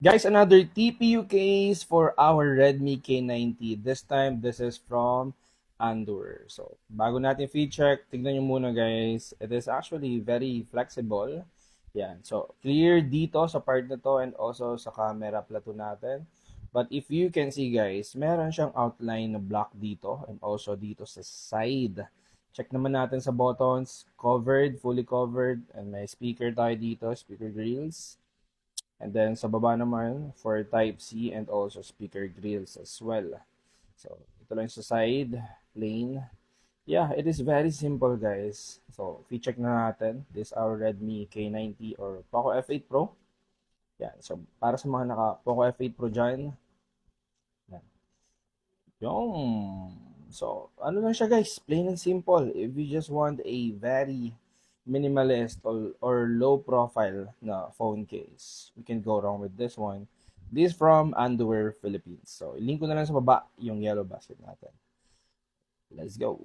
Guys, another TPU case for our Redmi K90. This time, this is from Andur. So, bago natin feed check, tignan nyo muna guys. It is actually very flexible. Yan. So, clear dito sa part na to and also sa camera plato natin. But if you can see guys, meron siyang outline na block dito and also dito sa side. Check naman natin sa buttons. Covered, fully covered. And may speaker tayo dito, speaker grills. And then sa baba naman for Type-C and also speaker grills as well. So, ito lang sa side, plain. Yeah, it is very simple guys. So, check na natin. This is our Redmi K90 or Poco F8 Pro. Yan. So, para sa mga naka Poco F8 Pro dyan. Yan. Yung. So, ano lang siya guys, plain and simple. If you just want a very minimalist or low profile na phone case, we can go wrong with this one. This from Underwear Philippines. So, link ko na lang sa baba yung yellow basket natin. Let's go.